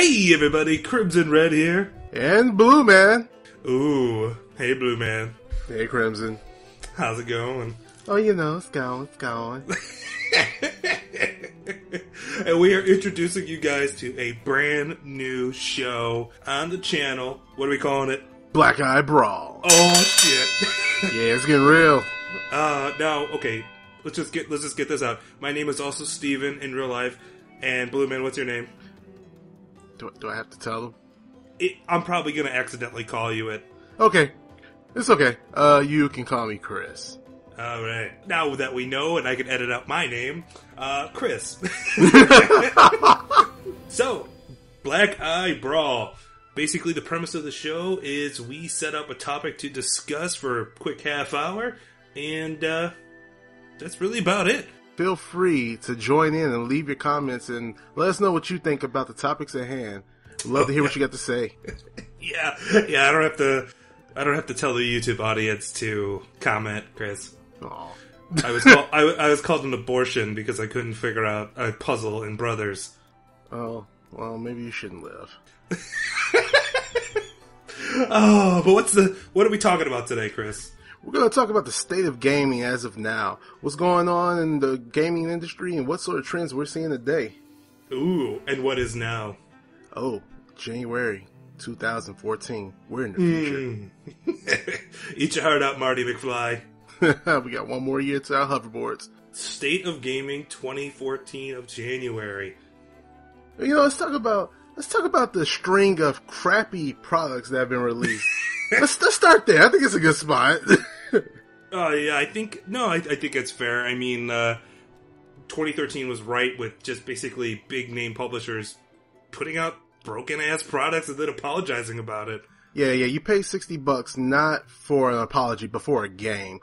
Hey everybody, Crimson Red here. And Blumann. Ooh, hey Blumann. Hey Crimson. How's it going? Oh, you know, it's going. And we are introducing you guys to a brand new show on the channel. What are we calling it? Black Eye Brawl. Oh shit. Yeah, it's getting real. Now, okay, let's just get this out. My name is also Steven in real life, and Blumann, what's your name? Do I have to tell them? I'm probably gonna accidentally call you it. Okay. It's okay. You can call me Chris. Alright. Now that we know and I can edit out my name, Chris. So, Black Eye Brawl. Basically, the premise of the show is we set up a topic to discuss for a quick half hour, and that's really about it. Feel free to join in and leave your comments and let us know what you think about the topics at hand. Love to hear what you got to say. Yeah, I don't have to tell the YouTube audience to comment, Chris. Aw. I was called an abortion because I couldn't figure out a puzzle in Brothers. Oh, well, maybe you shouldn't live. Oh, but what are we talking about today, Chris? We're going to talk about the state of gaming as of now. What's going on in the gaming industry and what sort of trends we're seeing today. Ooh, and what is now? Oh, January 2014. We're in the future. Eat your heart out, Marty McFly. We got one more year to our hoverboards. State of Gaming 2014 of January. You know, let's talk about the string of crappy products that have been released. let's start there. I think it's a good spot. Oh yeah, I think it's fair. I mean, 2013 was right with just basically big name publishers putting out broken ass products and then apologizing about it. Yeah, you pay $60 not for an apology, but for a game.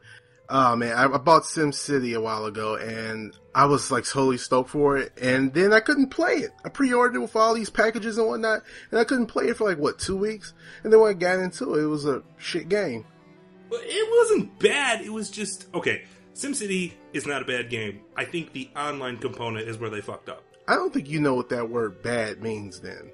Oh man, I bought SimCity a while ago and I was like totally stoked for it, and then I couldn't play it. I pre-ordered it with all these packages and whatnot, and I couldn't play it for like 2 weeks, and then when I got into it, it was a shit game. But it wasn't bad, it was just, okay, SimCity is not a bad game. I think the online component is where they fucked up. I don't think you know what that word bad means then.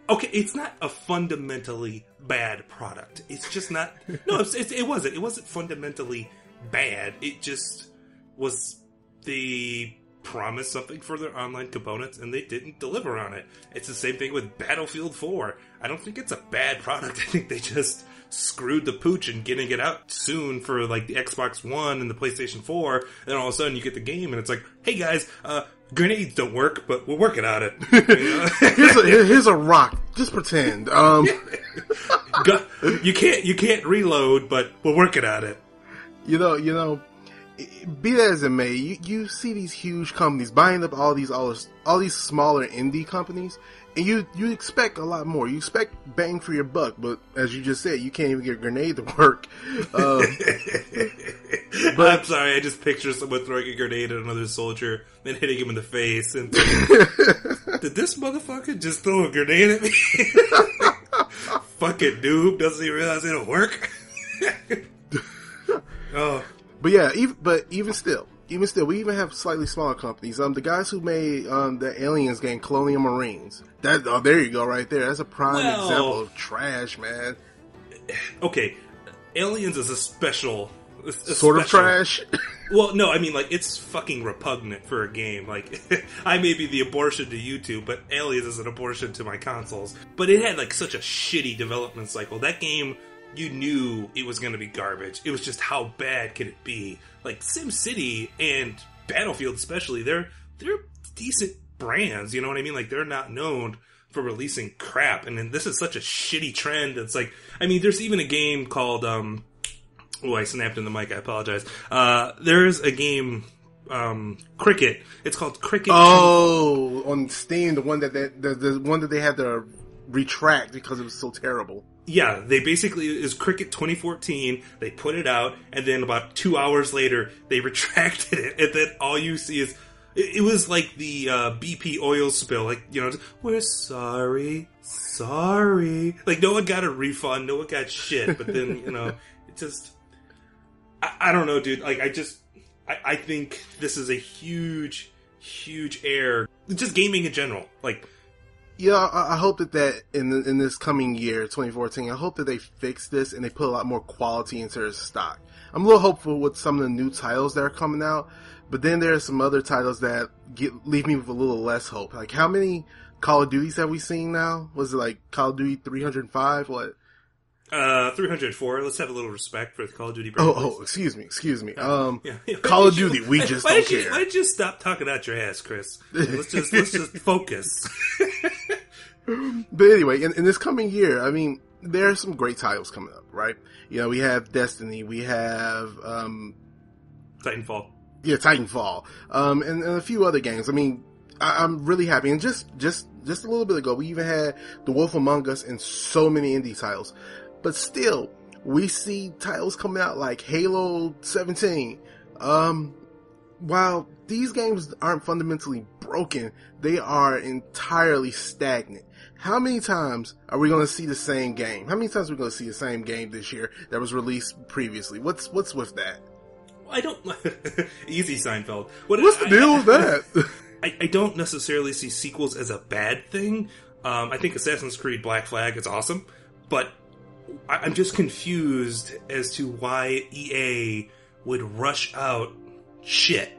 Okay, it's not a fundamentally bad product. It's just not, no, it wasn't. It wasn't fundamentally bad. It just was, they promised something for their online components and they didn't deliver on it. It's the same thing with Battlefield 4. I don't think it's a bad product. I think they just screwed the pooch in getting it out soon for like the Xbox One and the PlayStation 4. And then all of a sudden you get the game and it's like, hey guys, grenades don't work, but we're working on it. You know? here's a rock. Just pretend. You can't reload, but we're working on it. You know, be that as it may, you see these huge companies buying up all these smaller indie companies, and you expect a lot more. You expect bang for your buck, but as you just said, you can't even get a grenade to work. But I'm sorry, I just picture someone throwing a grenade at another soldier, then hitting him in the face, and did this motherfucker just throw a grenade at me? Fucking noob, doesn't he realize it'll work? Oh. But yeah, even still, we even have slightly smaller companies. The guys who made the Aliens game, Colonial Marines. There you go, right there. That's a prime example of trash, man. Okay, Aliens is a special sort of trash. Well, no, I mean, like, it's fucking repugnant for a game. Like, I may be the abortion to YouTube, but Aliens is an abortion to my consoles. But it had like such a shitty development cycle. That game, you knew it was going to be garbage. It was just how bad could it be? Like SimCity and Battlefield especially, they're decent brands, you know what I mean? Like, they're not known for releasing crap, and then this is such a shitty trend. It's like, I mean, there's even a game called, oh, I snapped in the mic, I apologize. There's a game, Cricket. It's called Cricket. Oh, on Steam, the one that they had to retract because it was so terrible. Yeah, they basically, is Cricket 2014, they put it out, and then about 2 hours later, they retracted it, and then all you see is, it was like the BP oil spill, like, you know, we're sorry, like, no one got a refund, no one got shit, but then, you know, it just, I don't know, dude, like, I think this is a huge error, just gaming in general, like, Yeah, I hope that in this coming year, 2014, I hope that they fix this and they put a lot more quality into their stock. I'm a little hopeful with some of the new titles that are coming out, but then there are some other titles that leave me with a little less hope. Like, how many Call of Duties have we seen now? Was it like Call of Duty 305? What? 304. Let's have a little respect for the Call of Duty brand. Excuse me. Yeah. Call of Duty, we just don't care. Why did you stop talking out your ass, Chris? Let's just focus. But anyway, in this coming year, I mean, there are some great titles coming up, right? You know, we have Destiny, we have Titanfall. Yeah, Titanfall, and a few other games. I mean, I'm really happy. And just a little bit ago, we even had The Wolf Among Us and so many indie titles. But still, we see titles coming out like Halo 17. While these games aren't fundamentally broken, they are entirely stagnant. How many times are we going to see the same game? How many times are we going to see the same game this year that was released previously? What's with that? I don't... Easy, Seinfeld. What's the deal with that? I don't necessarily see sequels as a bad thing. I think Assassin's Creed Black Flag is awesome, but I'm just confused as to why EA would rush out shit.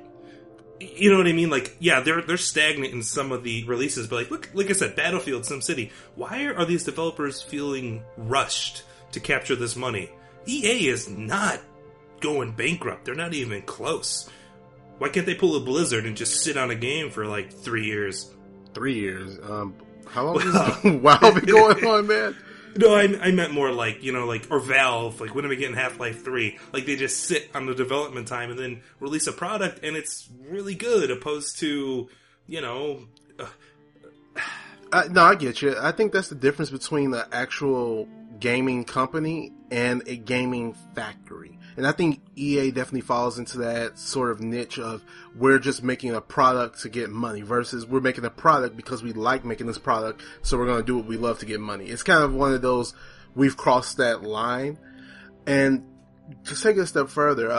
You know what I mean? Like, yeah, they're stagnant in some of the releases, but like I said, Battlefield, SimCity, why are these developers feeling rushed to capture this money? EA is not going bankrupt. They're not even close. Why can't they pull a Blizzard and just sit on a game for like 3 years? 3 years? How long has WoW been going on, man? No, I meant more like, you know, like, or Valve, like, when are we getting Half-Life 3? Like, they just sit on the development time and then release a product and it's really good, opposed to, you know... No, I get you. I think that's the difference between the actual gaming company and a gaming factory. And I think EA definitely falls into that sort of niche of we're just making a product to get money versus we're making a product because we like making this product, so we're going to do what we love to get money. It's kind of one of those, we've crossed that line. And to take it a step further,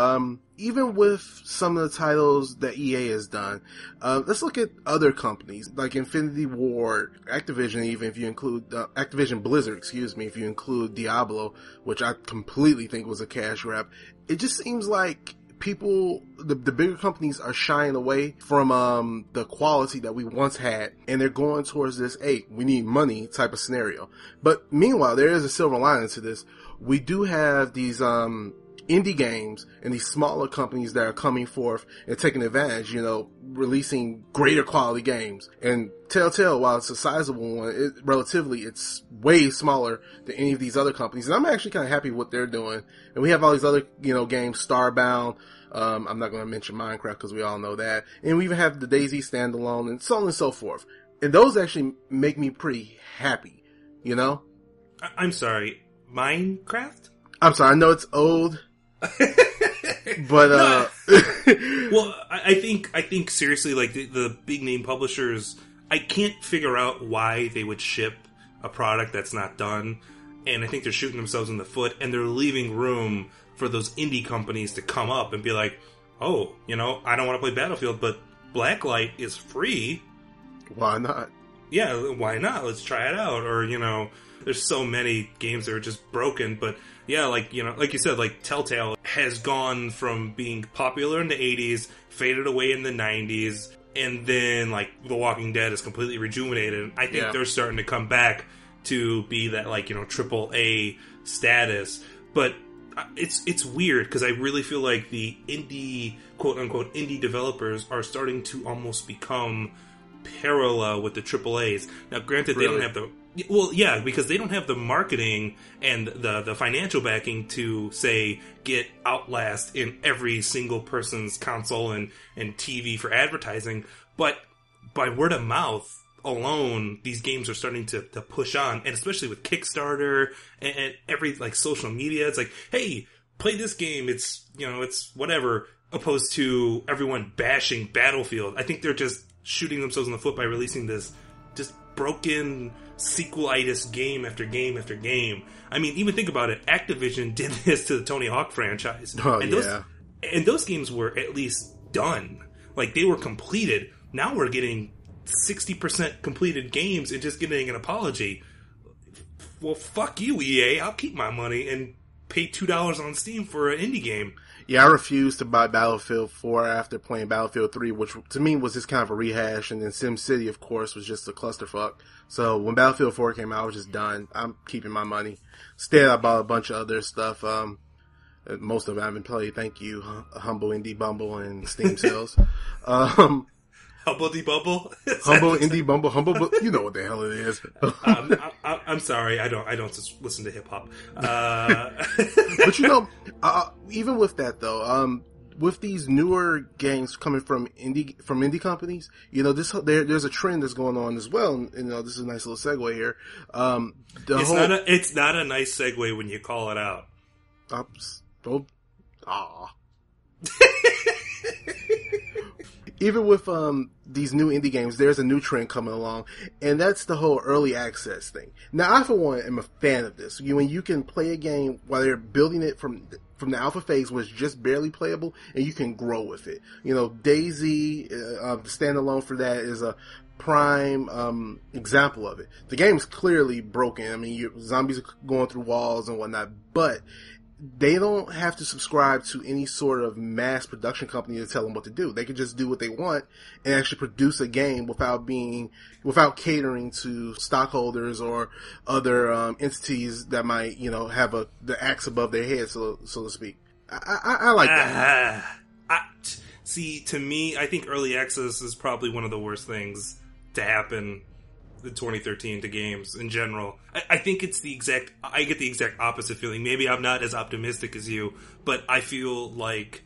even with some of the titles that EA has done, let's look at other companies like Infinity Ward, Activision, even if you include Activision Blizzard, if you include Diablo, which I completely think was a cash grab. It just seems like people, the bigger companies are shying away from the quality that we once had, and they're going towards this, hey, we need money type of scenario. But meanwhile, there is a silver lining to this. We do have these indie games and these smaller companies that are coming forth and taking advantage, you know, releasing greater quality games. And Telltale, while it's a sizable one, relatively, it's way smaller than any of these other companies. And I'm actually kind of happy with what they're doing. And we have all these other, you know, games, Starbound. I'm not going to mention Minecraft because we all know that. And we even have the DayZ standalone and so on and so forth. And those actually make me pretty happy, you know? I'm sorry, Minecraft? I'm sorry, I know it's old. But well, I think seriously, like the big name publishers, I can't figure out why they would ship a product that's not done, and I think they're shooting themselves in the foot, and they're leaving room for those indie companies to come up and be like, oh, you know, I don't want to play Battlefield, but Blacklight is free. Why not? Yeah, why not? Let's try it out. Or, you know, there's so many games that are just broken, but yeah, like, you know, like you said, like Telltale has gone from being popular in the 80s, faded away in the 90s, and then like The Walking Dead is completely rejuvenated. I think they're starting to come back to be that, like, you know, AAA status. But it's weird because I really feel like the indie, quote unquote, indie developers are starting to almost become parallel with the AAAs. Now, granted, they don't have the... Well, yeah, because they don't have the marketing and the financial backing to, say, get Outlast in every single person's console and TV for advertising. But by word of mouth alone, these games are starting to push on. And especially with Kickstarter and every, like, social media. It's like, hey, play this game. It's, you know, it's whatever. Opposed to everyone bashing Battlefield. I think they're just shooting themselves in the foot by releasing this just broken sequelitis game after game after game. I mean, even think about it. Activision did this to the Tony Hawk franchise. And those games were at least done. Like, they were completed. Now we're getting 60% completed games and just getting an apology. Well, fuck you, EA. I'll keep my money and pay $2 on Steam for an indie game. Yeah, I refused to buy Battlefield 4 after playing Battlefield 3, which to me was just kind of a rehash, and then SimCity, of course, was just a clusterfuck. So when Battlefield 4 came out, I was just done. I'm keeping my money. Instead, I bought a bunch of other stuff. Most of it I haven't played. Thank you, Humble Indie Bumble and Steam sales. Humble Indie Bumble? Humble Indie Bumble, you know what the hell it is. I'm sorry, I don't just listen to hip hop. But even with that though, with these newer games coming from indie companies, there's a trend that's going on as well. And, this is a nice little segue here. It's not a nice segue when you call it out. Even with these new indie games, there's a new trend coming along, and that's the whole early access thing. Now, I, for one, am a fan of this. When you can play a game while they're building it from the alpha phase, where it's just barely playable, and you can grow with it. DayZ, standalone for that, is a prime example of it. The game's clearly broken. I mean, zombies are going through walls and whatnot, but they don't have to subscribe to any sort of mass production company to tell them what to do. They can just do what they want and actually produce a game without catering to stockholders or other entities that might, have the axe above their head, so to speak. I like that. See, to me, I think early access is probably one of the worst things to happen in 2013 to games in general. I think I get the exact opposite feeling. Maybe I'm not as optimistic as you, but I feel like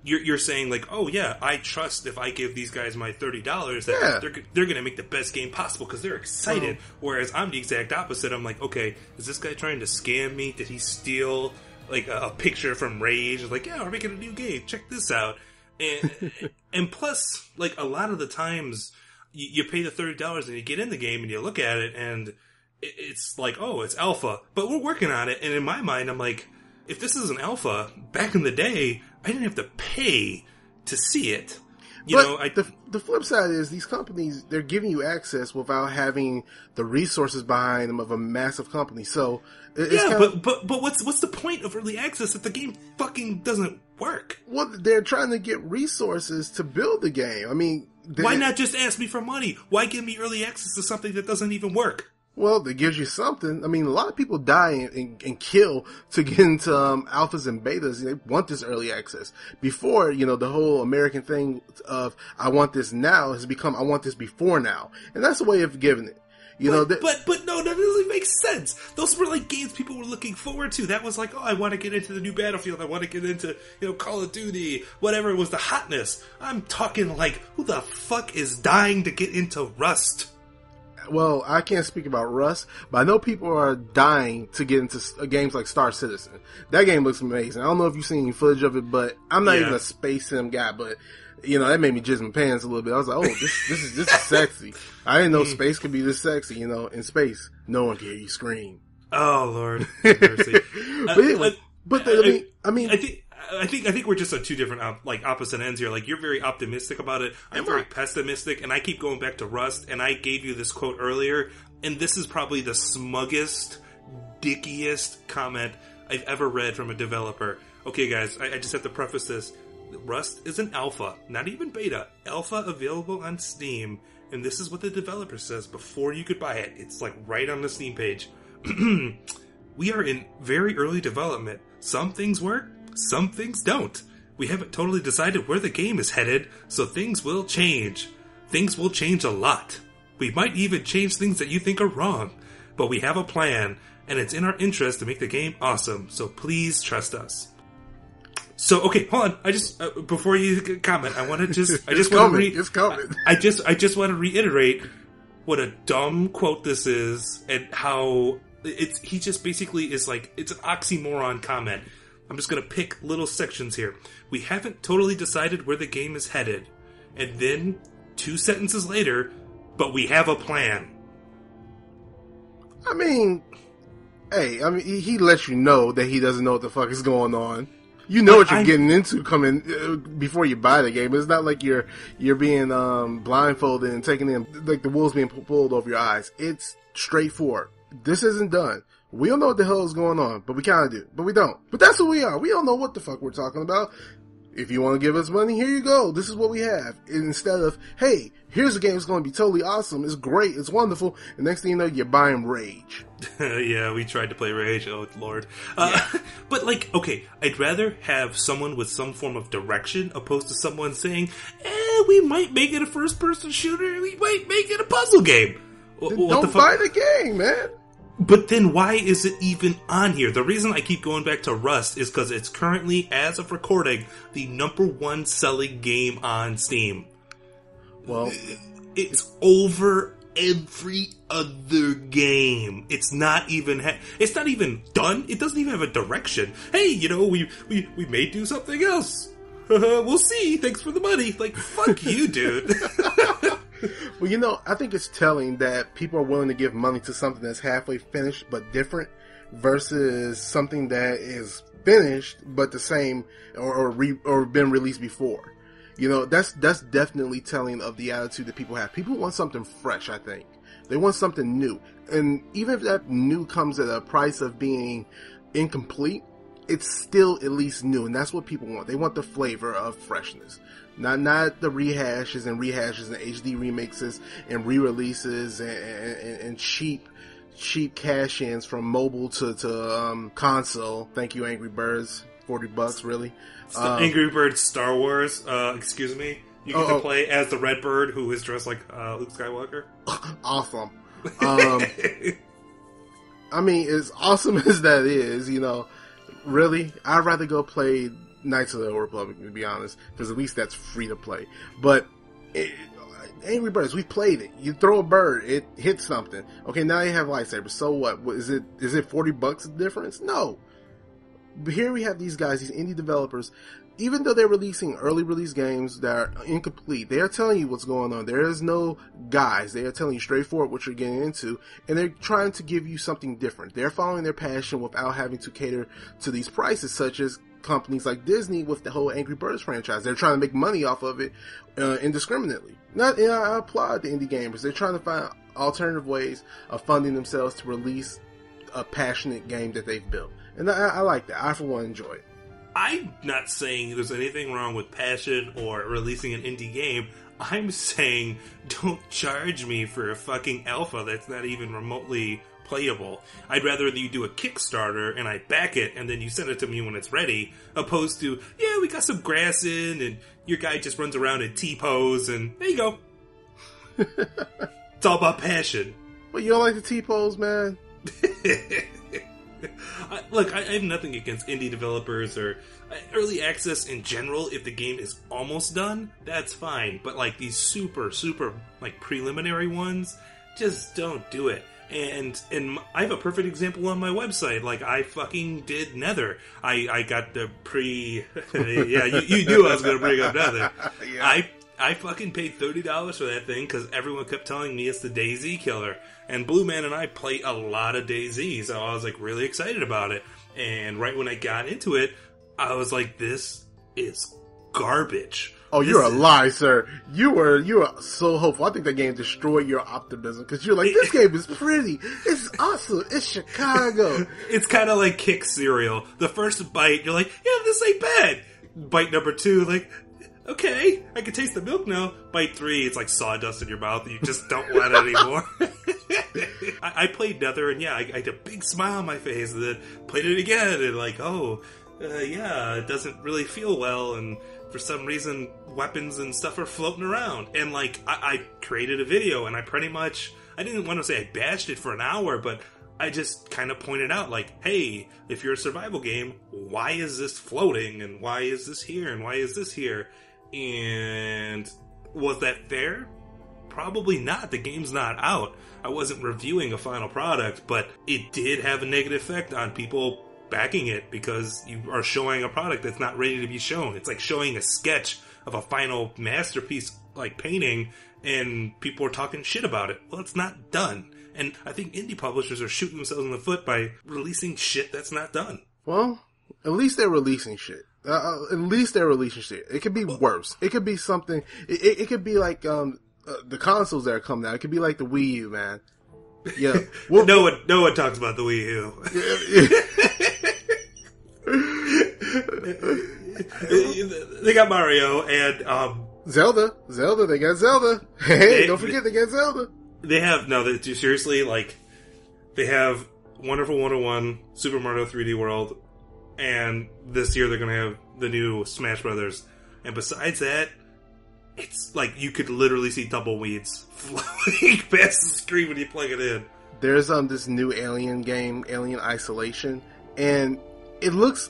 you're saying like, oh yeah, I trust if I give these guys my $30 that they're going to make the best game possible because they're excited. Whereas I'm the exact opposite. I'm like, okay, is this guy trying to scam me? Did he steal like a picture from Rage? Like, yeah, we're making a new game. Check this out. And plus, like, a lot of the times you pay the $30 and you get in the game and you look at it and it's like, oh, it's alpha, but we're working on it. And in my mind, I'm like, if this is an alpha, back in the day, I didn't have to pay to see it. The flip side is these companies, they're giving you access without having the resources behind them of a massive company. So but what's the point of early access if the game fucking doesn't work? Well, they're trying to get resources to build the game. I mean, why not just ask me for money? Why give me early access to something that doesn't even work? Well, that gives you something. I mean, a lot of people die and kill to get into alphas and betas. They want this early access. Before, the whole American thing of I want this now has become I want this before now. And that's the way of giving it. But no, that doesn't make sense. Those were like games people were looking forward to. That was like, oh, I want to get into the new Battlefield. I want to get into, Call of Duty. Whatever was the hotness. I'm talking like, who the fuck is dying to get into Rust? Well, I can't speak about Rust, but I know people are dying to get into games like Star Citizen. That game looks amazing. I don't know if you've seen any footage of it, but I'm not even a space sim guy, but that made me jizz my pants a little bit. I was like, oh, this is sexy. I didn't know space could be this sexy, in space. No one can hear you scream. Oh, Lord. Mercy. I think we're just on two different opposite ends here. Like, you're very optimistic about it. I'm very pessimistic, and I keep going back to Rust. And I gave you this quote earlier, and this is probably the smuggest, dickiest comment I've ever read from a developer. Okay, guys, I just have to preface this. Rust is an alpha, not even beta. Alpha available on Steam, and this is what the developer says before you could buy it. It's like right on the Steam page. We are in very early development. Some things work. Some things don't. We haven't totally decided where the game is headed, so things will change. Things will change a lot. We might even change things that you think are wrong. But we have a plan, and it's in our interest to make the game awesome, so please trust us. So, okay, hold on. I just, before you comment, I want to just, It's coming. I just want to reiterate what a dumb quote this is, and how he just basically is like, it's an oxymoron comment. I'm just going to pick little sections here. We haven't totally decided where the game is headed. And then, 2 sentences later, but we have a plan. I mean, he lets you know that he doesn't know what the fuck is going on. You know what you're getting into coming before you buy the game. It's not like you're being blindfolded and taking in like the wolves being pulled over your eyes. It's straightforward. This isn't done. We don't know what the hell is going on, but we kind of do. But we don't. But that's what we are. We don't know what the fuck we're talking about. If you want to give us money, here you go. This is what we have. Instead of, hey, here's a game that's going to be totally awesome. It's great. It's wonderful. And next thing you know, you're buying Rage. Yeah, we tried to play Rage. Oh, Lord. But, like, okay, I'd rather have someone with some form of direction opposed to someone saying, we might make it a first-person shooter. We might make it a puzzle game. Don't buy the game, man. But then why is it even on here? The reason I keep going back to Rust is because it's currently, as of recording, the #1 selling game on Steam. Well, it's over every other game. It's not even done. It doesn't even have a direction. Hey, you know, we may do something else. We'll see. Thanks for the money. Like, fuck you, dude. Well, you know, I think it's telling that people are willing to give money to something that's halfway finished but different versus something that is finished but the same or been released before. You know, that's definitely telling of the attitude that people have. People want something fresh, I think. They want something new. And even if that new comes at a price of being incomplete, it's still at least new. And that's what people want. They want the flavor of freshness. Not the rehashes and HD remixes and re-releases and cheap cash-ins from mobile to console. Thank you, Angry Birds. $40, really. Angry Birds Star Wars, excuse me. You get to play as the Red Bird who is dressed like Luke Skywalker. Awesome. I mean, as awesome as that is, you know, really, I'd rather go play Knights of the Old Republic, to be honest, because at least that's free to play. But Angry Birds, we played it. You throw a bird, it hits something. Okay, now you have lightsabers. So what? Is it $40 difference? No. But here we have these guys, these indie developers. Even though they're releasing early release games that are incomplete, they are telling you what's going on. There is no guise. They are telling you straightforward what you're getting into, and they're trying to give you something different. They're following their passion without having to cater to these prices, such as companies like Disney with the whole Angry Birds franchise. They're trying to make money off of it indiscriminately. I applaud the indie gamers. They're trying to find alternative ways of funding themselves to release a passionate game that they've built. And I like that. I, for one, enjoy it. I'm not saying there's anything wrong with passion or releasing an indie game. I'm saying don't charge me for a fucking alpha that's not even remotely playable. I'd rather you do a Kickstarter and I back it and then you send it to me when it's ready, opposed to, yeah, we got some grass in and your guy just runs around in T-pose and there you go. It's all about passion. Well, you don't like the T-pose, man? Look, I have nothing against indie developers or early access in general. If the game is almost done, that's fine. But like these super like preliminary ones, just don't do it. And I have a perfect example on my website. Like, I fucking did Nether. I got the yeah, you knew I was going to bring up Nether. Yeah. I fucking paid $30 for that thing because everyone kept telling me it's the DayZ killer. And Blumann and I play a lot of DayZ, so I was like really excited about it. And right when I got into it, I was like, this is garbage. Oh, you're a lie, sir. You were so hopeful. I think that game destroyed your optimism because you're like, this game is pretty. It's awesome. It's Chicago. It's kind of like Kick cereal. The first bite, you're like, yeah, this ain't bad. Bite number 2, like, okay, I can taste the milk now. Bite 3, it's like sawdust in your mouth and you just don't want it anymore. I played Nether and yeah, I had a big smile on my face and then played it again and like, yeah, it doesn't really feel well and for some reason weapons and stuff are floating around. And like, I created a video and I didn't want to say I bashed it for an hour, but I just kind of pointed out like, hey, if you're a survival game, why is this floating and why is this here and why is this here? And was that fair? Probably not. The game's not out. I wasn't reviewing a final product, but it did have a negative effect on people backing it because you are showing a product that's not ready to be shown. It's like showing a sketch of a final masterpiece like painting and people are talking shit about it. Well, it's not done. And I think indie publishers are shooting themselves in the foot by releasing shit that's not done. Well, at least they're releasing shit. At least they're releasing shit. It could be worse. It could be something. It could be like the consoles that are coming out. It could be like the Wii U, man. Yeah. Well, no one talks about the Wii U. They got Mario and Zelda. They got Zelda. Hey, don't forget they got Zelda. They have seriously, like, they have Wonderful 101, Super Mario 3D World, and this year they're going to have the new Smash Brothers. And besides that, it's like you could literally see tumbleweeds flowing past the screen when you plug it in. There's this new Alien game, Alien Isolation, and it looks.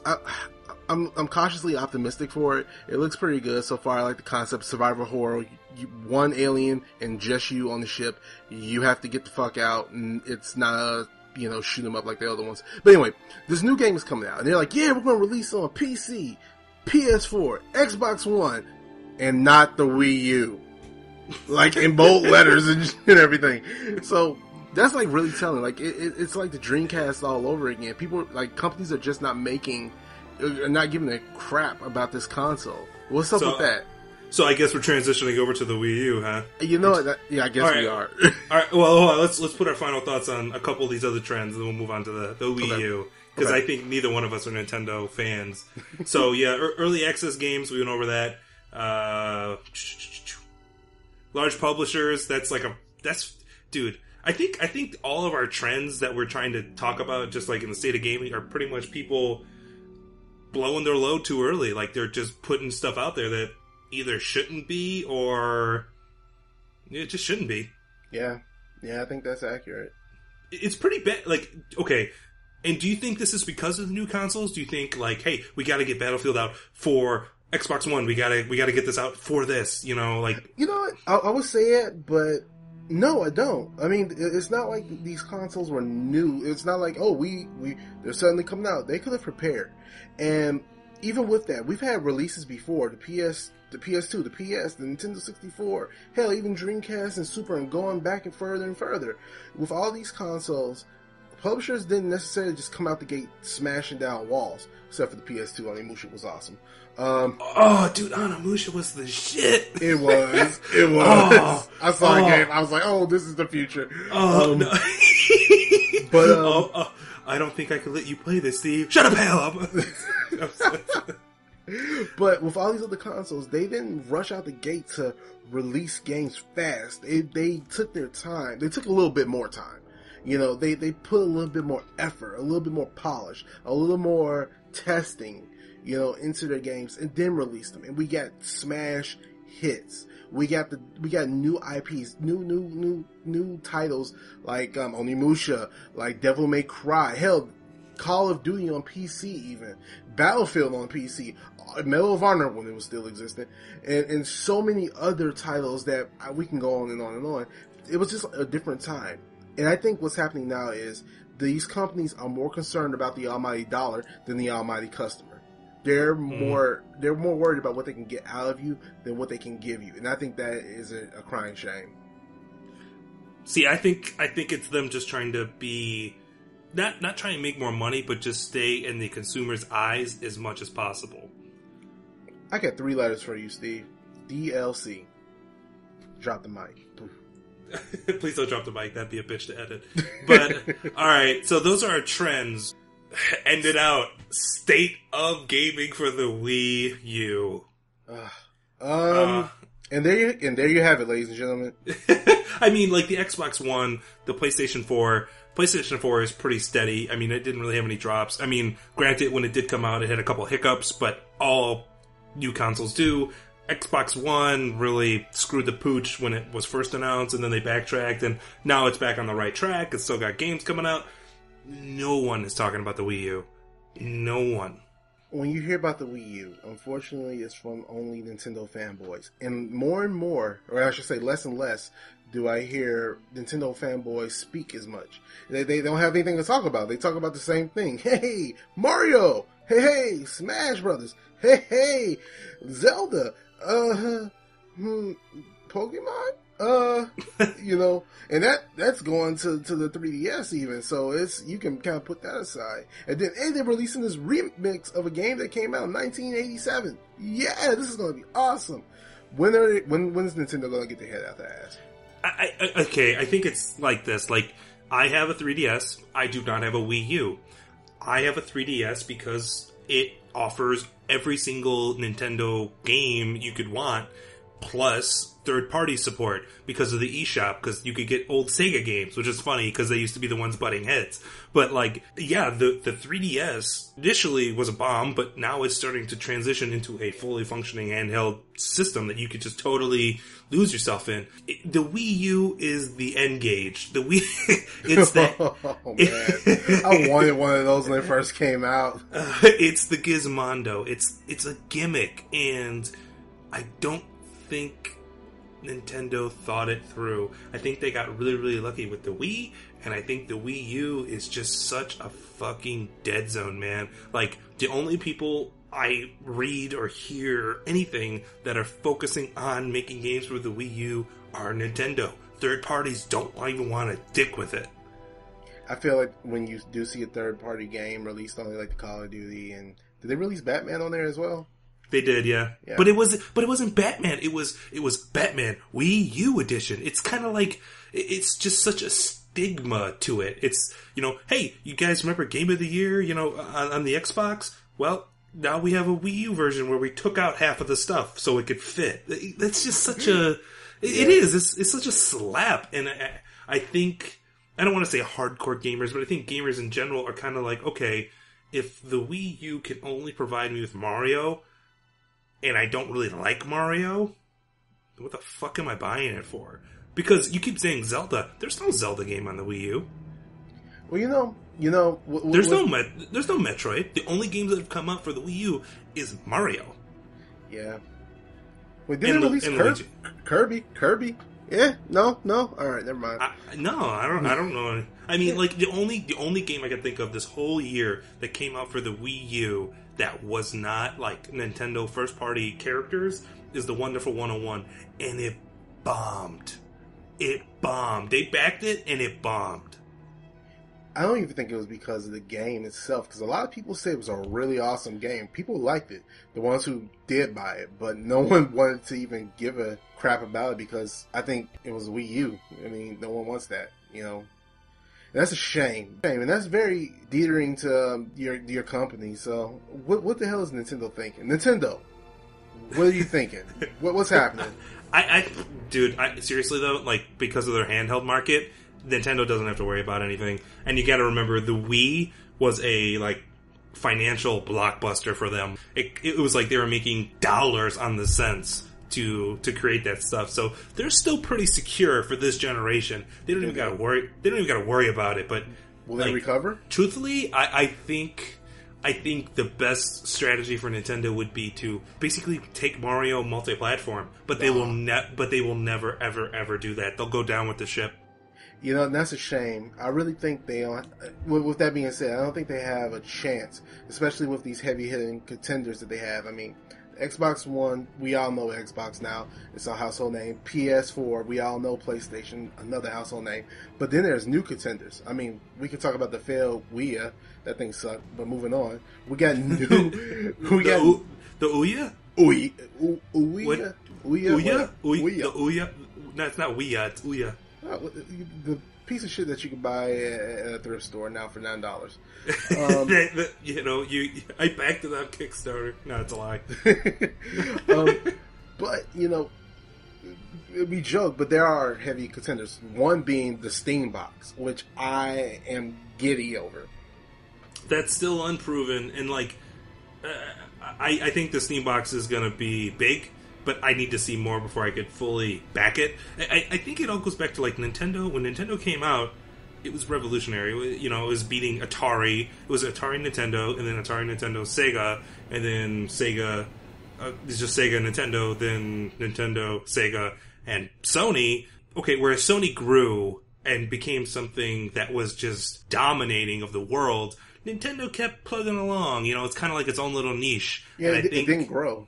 I'm cautiously optimistic for it. It looks pretty good so far. I like the concept, survival horror. One alien and just you on the ship. You have to get the fuck out, and it's not shoot them up like the other ones. But anyway, this new game is coming out, and they're like, yeah, we're going to release it on PC, PS4, Xbox One, and not the Wii U. Like, in bold letters and everything. So, that's like really telling. Like, it's like the Dreamcast all over again. People, like, companies are just not giving a crap about this console. What's up with that? So I guess we're transitioning over to the Wii U, huh? You know what? I guess we are. All right. Well, hold on. Let's put our final thoughts on a couple of these other trends, and then we'll move on to the Wii U, because I think neither one of us are Nintendo fans. So yeah, early access games, we went over that. Large publishers. Dude. I think all of our trends that we're trying to talk about, just like in the state of gaming, are pretty much people blowing their load too early. Like, they're just putting stuff out there that either shouldn't be or it just shouldn't be. Yeah, I think that's accurate. It's pretty bad. Like, okay, and do you think this is because of the new consoles? Do you think, like, hey, we got to get Battlefield out for Xbox One? We gotta get this out for this. Like, I would say it, but no, I don't. I mean, it's not like these consoles were new. It's not like, oh, they're suddenly coming out. They could have prepared. And even with that, we've had releases before, the PS2, the PS, the Nintendo 64, hell, even Dreamcast and Super, and going back and further. With all these consoles, publishers didn't necessarily just come out the gate smashing down walls, except for the PS2. Onimusha was awesome. Dude, Onimusha was the shit. It was. Oh, I saw a game. I was like, oh, this is the future. No. But, I don't think I could let you play this, Steve. Shut up, hell! But with all these other consoles, they didn't rush out the gate to release games fast. They took their time. They took a little bit more time. They put a little bit more effort, a little bit more polish, a little more testing, into their games, and then released them. And we got smash hits. We got new IPs, new titles like Onimusha, like Devil May Cry, hell, Call of Duty on PC, even Battlefield on PC, Medal of Honor when it was still existing, and so many other titles that we can go on and on and on. It was just a different time, and I think what's happening now is these companies are more concerned about the almighty dollar than the almighty customer. They're more worried about what they can get out of you than what they can give you, and I think that is a crying shame. See, I think it's them just trying to be not trying to make more money, but just stay in the consumer's eyes as much as possible. I got 3 letters for you, Steve. DLC. Drop the mic. Please don't drop the mic. That'd be a bitch to edit. But all right, so those are our trends. Ended out state of gaming for the Wii U. And there you have it, ladies and gentlemen. I mean, like the Xbox One, the PlayStation 4. PlayStation 4 is pretty steady. I mean, it didn't really have any drops. I mean, granted, when it did come out, it had a couple hiccups, but all new consoles do. Xbox One really screwed the pooch when it was first announced, and then they backtracked, and now it's back on the right track. It's still got games coming out. No one is talking about the Wii U. No one. When you hear about the Wii U, unfortunately, it's from only Nintendo fanboys. And more, or I should say less and less, do I hear Nintendo fanboys speak as much. They don't have anything to talk about. They talk about the same thing. Hey, Mario! Hey, Smash Brothers! Hey, Zelda! Pokemon? You know, and that's going to the 3DS even. So you can kind of put that aside. And then they're releasing this remix of a game that came out in 1987. Yeah, this is going to be awesome. When's Nintendo going to get their head out their ass? Okay, I think it's like this. Like, I have a 3DS. I do not have a Wii U. I have a 3DS because it offers every single Nintendo game you could want, plus third-party support because of the eShop, because you could get old Sega games, which is funny because they used to be the ones butting heads. But, like, yeah, the 3DS initially was a bomb, but now it's starting to transition into a fully functioning handheld system that you could just totally lose yourself in. The Wii U is the N-Gage. The Wii... it's that... Oh, man. I wanted one of those when they first came out. It's the Gizmondo. It's a gimmick, and I don't think Nintendo thought it through. I think they got really, really lucky with the Wii, and I think the Wii U is just such a fucking dead zone, man. Like, the only people I read or hear anything that are focusing on making games for the Wii U are Nintendo. Third parties don't even want to dick with it. I feel like when you do see a third-party game released on like the Call of Duty, and did they release Batman on there as well? They did, yeah. But it wasn't Batman. It was Batman Wii U edition. It's kind of like, it's just such a stigma to it. It's, you know, hey, you guys remember Game of the Year, you know, on the Xbox? Well, now we have a Wii U version where we took out half of the stuff so it could fit. That's just such a, it is. It's such a slap. And I think, I don't want to say hardcore gamers, but I think gamers in general are kind of like, okay, if the Wii U can only provide me with Mario, and I don't really like Mario, what the fuck am I buying it for? Because you keep saying Zelda. There's no Zelda game on the Wii U. Well, you know. There's no Metroid. The only games that have come out for the Wii U is Mario. Yeah. Wait, didn't they release Kirby? Yeah. No. All right, never mind. I don't know. I mean, like the only game I can think of this whole year that came out for the Wii U that was not like Nintendo first party characters is the Wonderful 101, and it bombed. It bombed. They backed it and it bombed. I don't even think it was because of the game itself, because a lot of people say it was a really awesome game. People liked it, the ones who did buy it, but no one wanted to even give a crap about it because I think it was Wii U. I mean, no one wants that, you know. And that's a shame. And that's very deterring to your company. So, what the hell is Nintendo thinking? Nintendo, what are you thinking? What's happening? Dude, seriously though, like, because of their handheld market, Nintendo doesn't have to worry about anything. And you gotta remember, the Wii was a, like, financial blockbuster for them. It was like they were making dollars on the cents to create that stuff. So they're still pretty secure for this generation. They don't even gotta worry. They don't even gotta worry about it. But will they recover? Truthfully, I think the best strategy for Nintendo would be to basically take Mario multi-platform. But they will never ever do that. They'll go down with the ship. You know, and that's a shame. I really think they don't. With that being said, I don't think they have a chance, especially with these heavy-hitting contenders that they have. I mean, Xbox One, we all know Xbox now. It's a household name. PS4, we all know PlayStation, another household name. But then there's new contenders. I mean, we could talk about the failed Ouya. That thing sucked. But moving on, we got new. The Ouya? Ouya. The Ouya. No, it's not Ouya. It's Ouya. The piece of shit that you can buy at a thrift store now for $9. You know, I backed it on Kickstarter. No, it's a lie. But you know, we joke, but there are heavy contenders. One being the Steam box, which I am giddy over. That's still unproven, and like, I think the Steam box is going to be big. But I need to see more before I could fully back it. I think it all goes back to, like, Nintendo. When Nintendo came out, it was revolutionary. You know, it was beating Atari. It was Atari Nintendo, and then Atari Nintendo Sega, and then Sega, it's just Sega Nintendo, then Nintendo, Sega, and Sony. Okay, whereas Sony grew and became something that was just dominating of the world, Nintendo kept plugging along. You know, it's kind of like its own little niche. Yeah, and it didn't grow.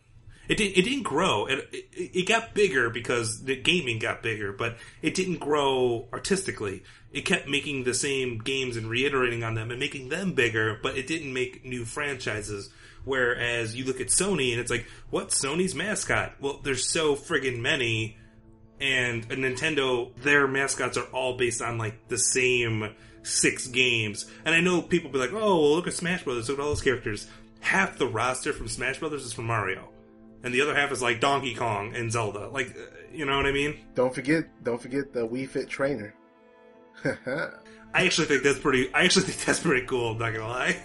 It didn't grow. It got bigger because the gaming got bigger, but it didn't grow artistically. It kept making the same games and reiterating on them and making them bigger, but it didn't make new franchises. Whereas you look at Sony and it's like, what's Sony's mascot? Well, there's so friggin' many, and a Nintendo, their mascots are all based on like the same 6 games. And I know people be like, oh, well, look at Smash Brothers, look at all those characters. Half the roster from Smash Brothers is from Mario. And the other half is like Donkey Kong and Zelda. Like, you know what I mean? Don't forget the Wii Fit trainer. I actually think that's pretty cool, I'm not gonna lie.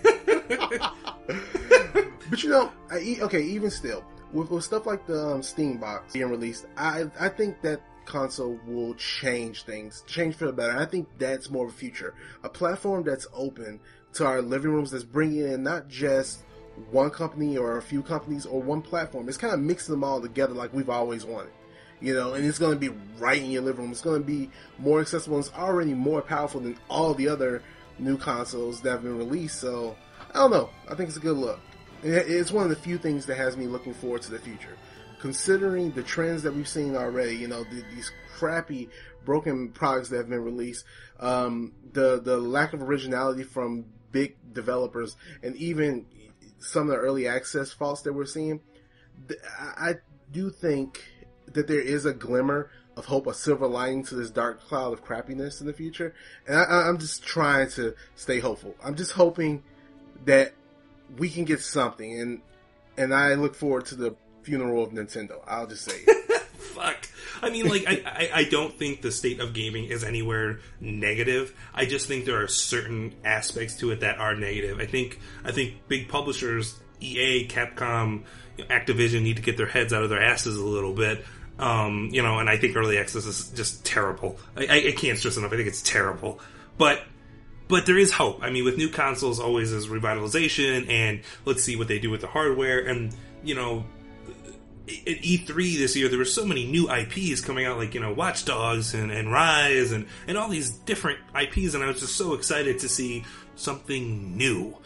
But you know, even still, with stuff like the Steam box being released, I think that console will change things, change for the better. I think that's more of a future. A platform that's open to our living rooms, that's bringing in not just one company or a few companies or one platform. It's kind of mixing them all together like we've always wanted. You know, and it's going to be right in your living room. It's going to be more accessible. It's already more powerful than all the other new consoles that have been released. So, I don't know. I think it's a good look. It's one of the few things that has me looking forward to the future. Considering the trends that we've seen already, you know, these crappy, broken products that have been released, the lack of originality from big developers, and even some of the early access faults that we're seeing, I do think that there is a glimmer of hope, a silver lining to this dark cloud of crappiness in the future. And I'm just trying to stay hopeful. I'm just hoping that we can get something, and I look forward to the funeral of Nintendo. I'll just say it. Fuck. I mean, like, I don't think the state of gaming is anywhere negative. I just think there are certain aspects to it that are negative. I think big publishers, EA, Capcom, Activision, need to get their heads out of their asses a little bit. You know, and I think early access is just terrible. I can't stress enough. I think it's terrible. But there is hope. I mean, with new consoles, always is revitalization, and let's see what they do with the hardware. And, you know, at E3 this year, there were so many new IPs coming out, like, you know, Watch Dogs and Rise and all these different IPs, and I was just so excited to see something new.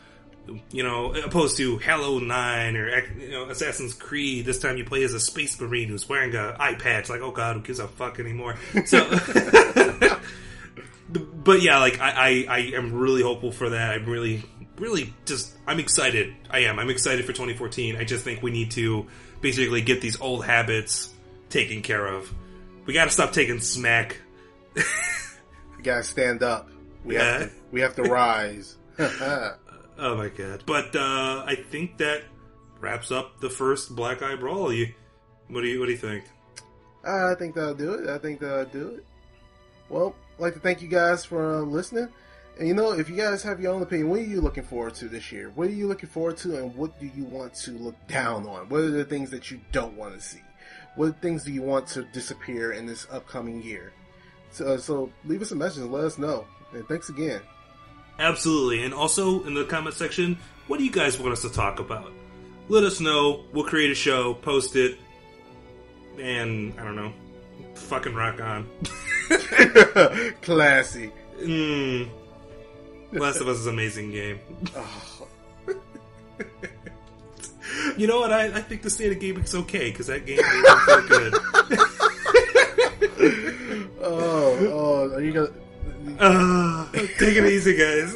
You know, opposed to Halo 9 or, you know, Assassin's Creed. This time you play as a space marine who's wearing an eye patch. Like, oh god, who gives a fuck anymore? So, but yeah, like, I am really hopeful for that. I'm really just, I'm excited. I'm excited for 2014. I just think we need to basically get these old habits taken care of. We gotta stop taking smack. We gotta stand up. We have to rise. Oh my god. But I think that wraps up the first Black Eye Brawl. What do you think? I think that'll do it. Well, I'd like to thank you guys for listening. And, you know, if you guys have your own opinion, what are you looking forward to this year? What are you looking forward to, and what do you want to look down on? What are the things that you don't want to see? What things do you want to disappear in this upcoming year? So leave us a message and let us know. And thanks again. Absolutely. And also, in the comment section, what do you guys want us to talk about? Let us know. We'll create a show, post it, and, I don't know, fucking rock on. Classy. Last of Us is an amazing game. Oh. You know what? I think the state of gaming's okay, because that game made me feel good. Oh, are you gonna... Take it easy, guys.